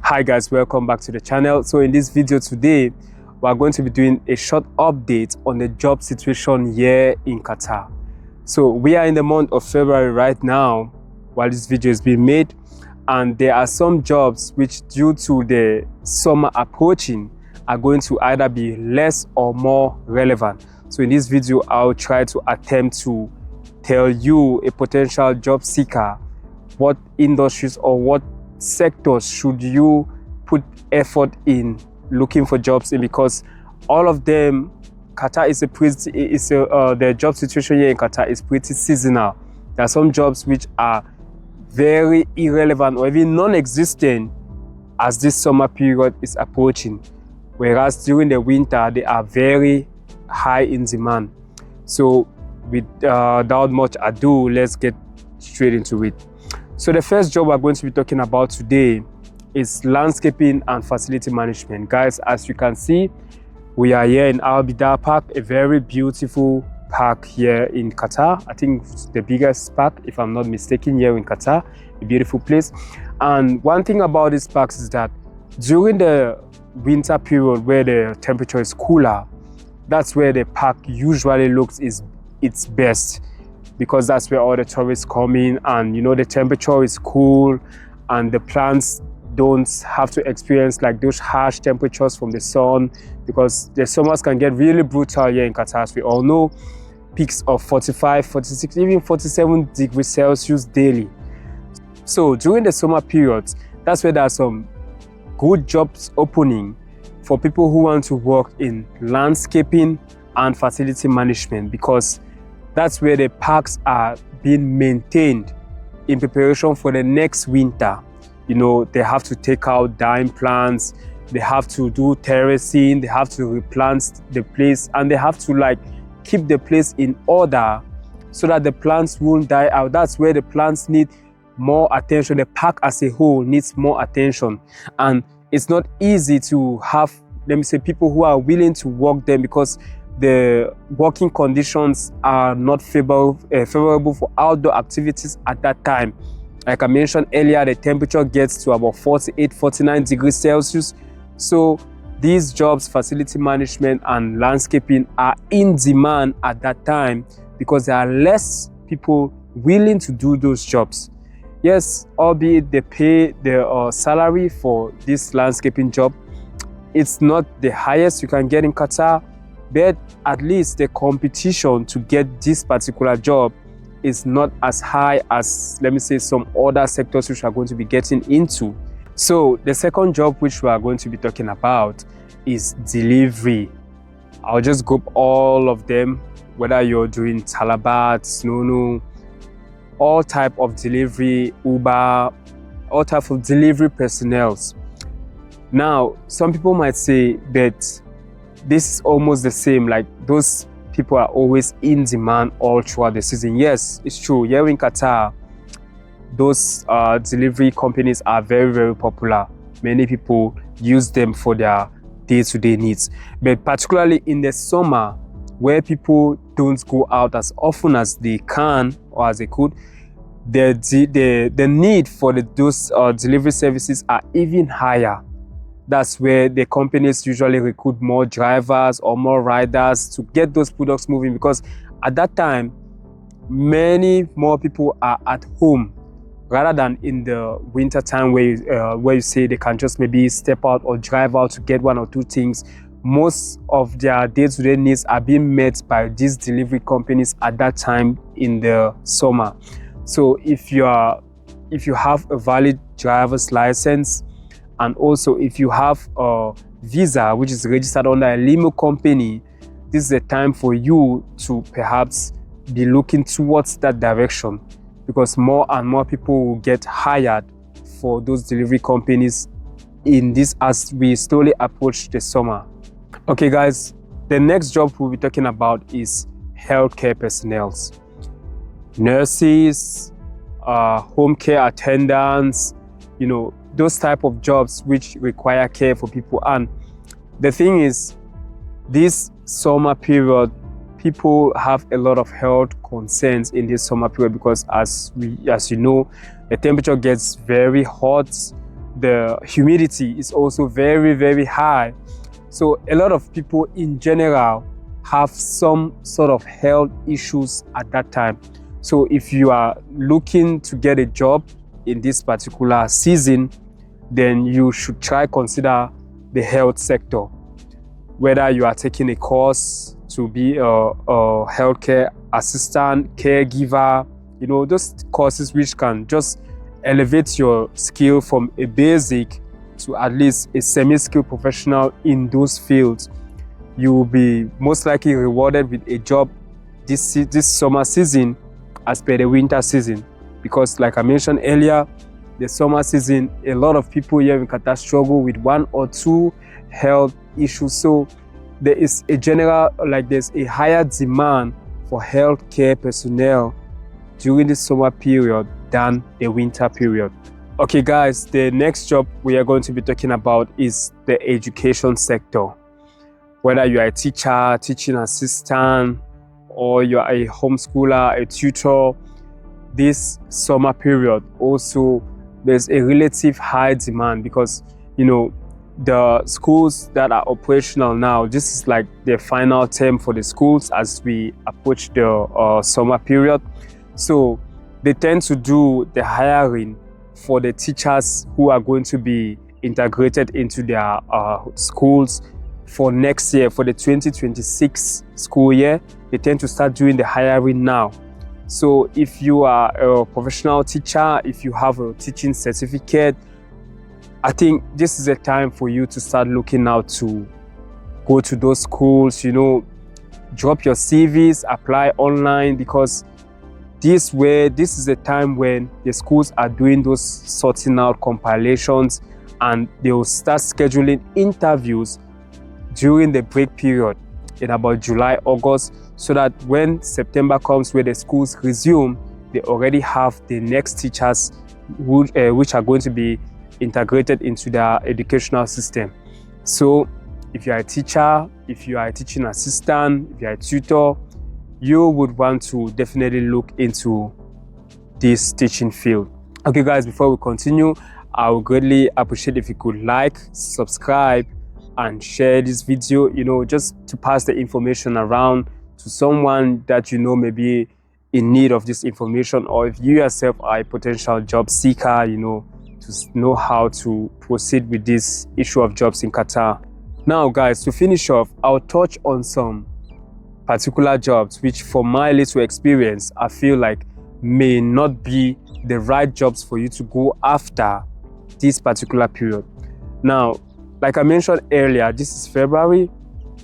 Hi guys, welcome back to the channel. So in this video today, we are going to be doing a short update on the job situation here in Qatar. So we are in the month of February right now while this video is being made, and there are some jobs which, due to the summer approaching, are going to either be less or more relevant. So in this video, I'll try to attempt to tell you, a potential job seeker, what industries or what sectors should you put effort in looking for jobs in, because all of them, Qatar is the job situation here in Qatar is pretty seasonal. There are some jobs which are very irrelevant or even non-existent as this summer period is approaching, whereas during the winter they are very high in demand. So without much ado, let's get straight into it. So the first job we're going to be talking about today is landscaping and facility management. Guys, as you can see, we are here in Al Bidar Park, a very beautiful park here in Qatar. I think it's the biggest park, if I'm not mistaken, here in Qatar. A beautiful place. And one thing about this park is that during the winter period where the temperature is cooler, that's where the park usually looks its best, because that's where all the tourists come in, and you know, the temperature is cool and the plants don't have to experience like those harsh temperatures from the sun, because the summers can get really brutal here in Qatar, as we all know. Peaks of 45, 46, even 47 degrees Celsius daily. So during the summer periods, that's where there are some good jobs opening for people who want to work in landscaping and facility management, because that's where the parks are being maintained in preparation for the next winter. You know, they have to take out dying plants, they have to do terracing, they have to replant the place, and they have to like keep the place in order so that the plants won't die out. That's where the plants need more attention. The park as a whole needs more attention, and it's not easy to have, let me say, people who are willing to work them, because the working conditions are not favorable for outdoor activities at that time. Like I mentioned earlier, the temperature gets to about 48, 49 degrees Celsius. So these jobs, facility management and landscaping, are in demand at that time because there are less people willing to do those jobs. Yes, albeit they pay the salary for this landscaping job, it's not the highest you can get in Qatar, but at least the competition to get this particular job is not as high as, let me say, some other sectors which we are going to be getting into. So the second job which we are going to be talking about is delivery. I'll just group all of them, whether you're doing Talabat, Snono, all type of delivery, Uber, all type of delivery personnel. Now, some people might say that this is almost the same, like those people are always in demand all throughout the season. Yes, it's true. Here in Qatar, those delivery companies are very, very popular. Many people use them for their day-to-day needs. But particularly in the summer, where people don't go out as often as they can or as they could, the need for those delivery services are even higher. That's where the companies usually recruit more drivers or more riders to get those products moving, because at that time, many more people are at home rather than in the winter time where you say they can just maybe step out or drive out to get one or two things. Most of their day-to-day needs are being met by these delivery companies at that time in the summer. So if you have a valid driver's license, and also if you have a visa which is registered under a limo company, this is the time for you to perhaps be looking towards that direction, because more and more people will get hired for those delivery companies in this as we slowly approach the summer. Okay guys, the next job we'll be talking about is healthcare personnel. Nurses, home care attendants, you know, those type of jobs which require care for people. And the thing is, this summer period, people have a lot of health concerns in this summer period, because as you know, the temperature gets very hot the humidity is also very, very high. So a lot of people in general have some sort of health issues at that time. So if you are looking to get a job in this particular season, then you should try consider the health sector. Whether you are taking a course to be a healthcare assistant, caregiver, you know, those courses which can just elevate your skill from a basic to at least a semi-skilled professional in those fields. You will be most likely rewarded with a job this summer season as per the winter season, because like I mentioned earlier, the summer season, a lot of people here in Qatar struggle with one or two health issues. So there is a general, there's a higher demand for healthcare personnel during the summer period than the winter period. Okay guys, the next job we are going to be talking about is the education sector. Whether you are a teacher, teaching assistant, or you are a homeschooler, a tutor, this summer period also there's a relative high demand, because you know the schools that are operational now, this is like the final term for the schools as we approach the summer period. So they tend to do the hiring for the teachers who are going to be integrated into their schools for next year, for the 2026 school year. They tend to start doing the hiring now. So if you are a professional teacher, if you have a teaching certificate, I think this is a time for you to start looking out to go to those schools, you know, drop your CVs, apply online, because this is a time when the schools are doing those sorting out compilations, and they will start scheduling interviews during the break period in about July, August, so that when September comes, where the schools resume, they already have the next teachers which are going to be integrated into their educational system. So if you are a teacher, if you are a teaching assistant, if you are a tutor, you would want to definitely look into this teaching field. Okay guys, before we continue, I would greatly appreciate if you could like, subscribe, and share this video, you know, just to pass the information around to someone that you know may be in need of this information, or if you yourself are a potential job seeker, you know, to know how to proceed with this issue of jobs in Qatar. Now guys, to finish off, I'll touch on some particular jobs which, from my little experience, I feel like may not be the right jobs for you to go after this particular period. Now, like I mentioned earlier, this is February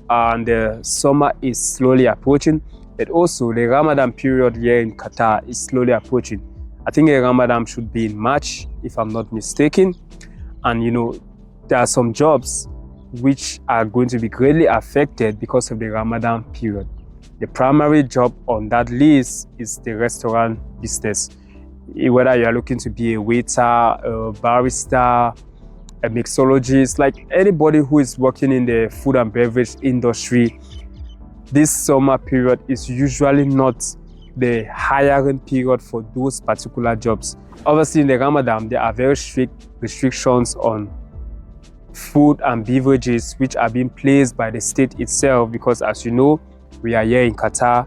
and the summer is slowly approaching, but also the Ramadan period here in Qatar is slowly approaching. I think the Ramadan should be in March, if I'm not mistaken. And you know, there are some jobs which are going to be greatly affected because of the Ramadan period. The primary job on that list is the restaurant business. Whether you are looking to be a waiter, a barista, a mixologist, like anybody who is working in the food and beverage industry, this summer period is usually not the hiring period for those particular jobs. Obviously in the Ramadan, there are very strict restrictions on food and beverages which are being placed by the state itself, because as you know, we are here in Qatar,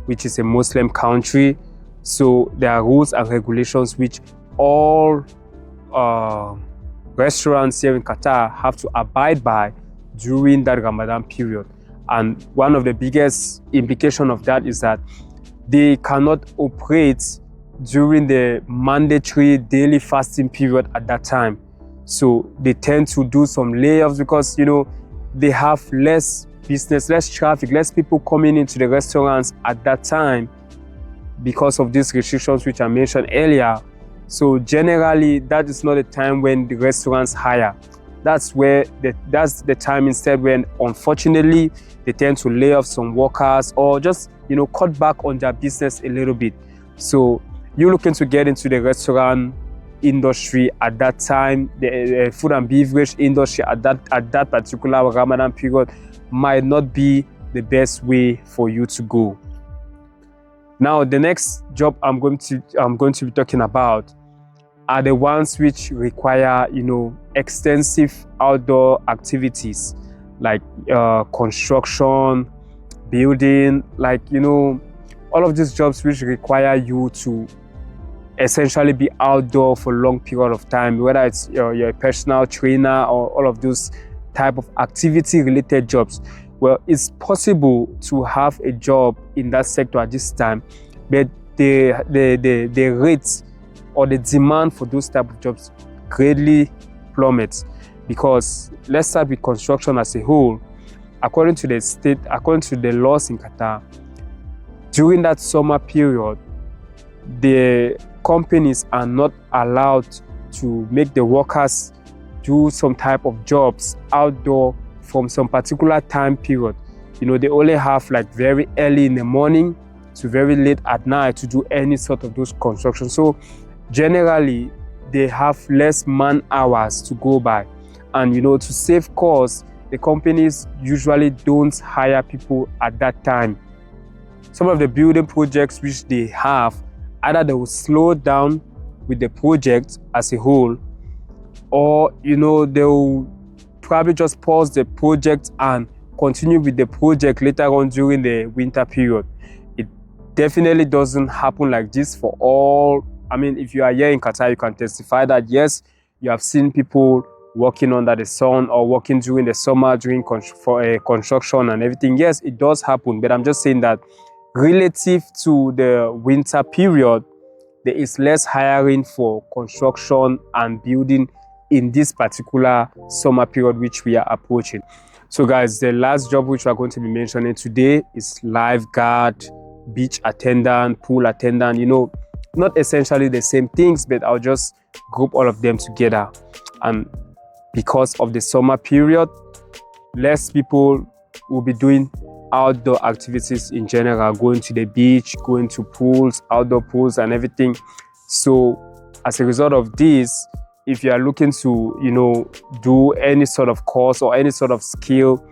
which is a Muslim country. So there are rules and regulations which all restaurants here in Qatar have to abide by during that Ramadan period. And one of the biggest implications of that is that they cannot operate during the mandatory daily fasting period at that time. So they tend to do some layoffs, because you know they have less business, less traffic, less people coming into the restaurants at that time because of these restrictions which I mentioned earlier. So generally, that is not a time when the restaurants hire. That's the time instead when, unfortunately, they tend to lay off some workers, or just, you know, cut back on their business a little bit. So you're looking to get into the restaurant industry at that time, the food and beverage industry at that particular Ramadan period might not be the best way for you to go. Now, the next job I'm going to be talking about are the ones which require, you know, extensive outdoor activities like construction, building, like, you know, all of these jobs which require you to essentially be outdoor for a long period of time, whether it's you're a personal trainer or all of those type of activity related jobs. Well, it's possible to have a job in that sector at this time, but the rate or the demand for those type of jobs greatly plummets. Because let's start with construction as a whole. According to the laws in Qatar, during that summer period, the companies are not allowed to make the workers do some type of jobs outdoor from some particular time period. You know, they only have like very early in the morning to very late at night to do any sort of those construction. So generally they have less man hours to go by, and you know, to save costs, the companies usually don't hire people at that time. Some of the building projects which they have, either they will slow down with the project as a whole, or you know, they'll probably just pause the project and continue with the project later on during the winter period. It definitely doesn't happen like this for all. I mean, if you are here in Qatar, you can testify that yes, you have seen people working under the sun or working during the summer during construction and everything. Yes, it does happen, but I'm just saying that relative to the winter period, there is less hiring for construction and building in this particular summer period which we are approaching. So guys, the last job which we are going to be mentioning today is lifeguard, beach attendant, pool attendant. You know, not essentially the same things, but I'll just group all of them together. And because of the summer period, less people will be doing outdoor activities in general, going to the beach, going to pools, outdoor pools and everything. So as a result of this, if you are looking to, you know, do any sort of course or any sort of skill,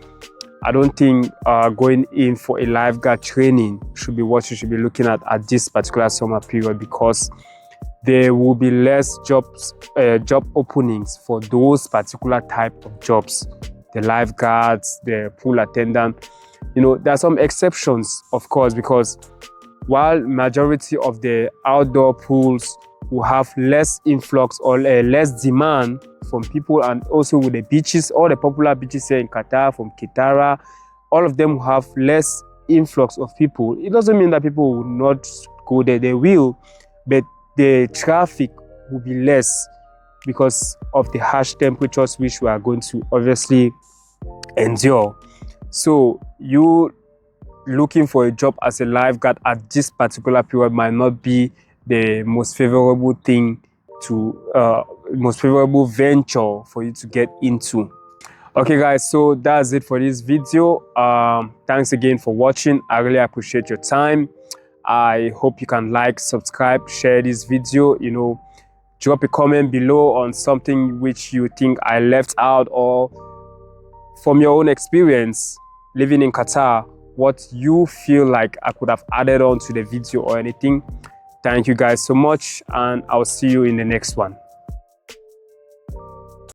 I don't think going in for a lifeguard training should be what you should be looking at this particular summer period, because there will be less job openings for those particular type of jobs, the lifeguards, the pool attendant. You know, there are some exceptions, of course, because while majority of the outdoor pools will have less influx or less demand from people, and also with the beaches, all the popular beaches here in Qatar, from Qatar, all of them will have less influx of people. It doesn't mean that people will not go there, they will, but the traffic will be less because of the harsh temperatures which we are going to obviously endure. So you looking for a job as a lifeguard at this particular period might not be the most favorable thing to most favorable venture for you to get into. Okay guys, so that's it for this video. Thanks again for watching. I really appreciate your time. I hope you can like, subscribe, share this video. You know, drop a comment below on something which you think I left out, or from your own experience living in Qatar, what you feel like I could have added on to the video or anything. Thank you guys so much, and I'll see you in the next one.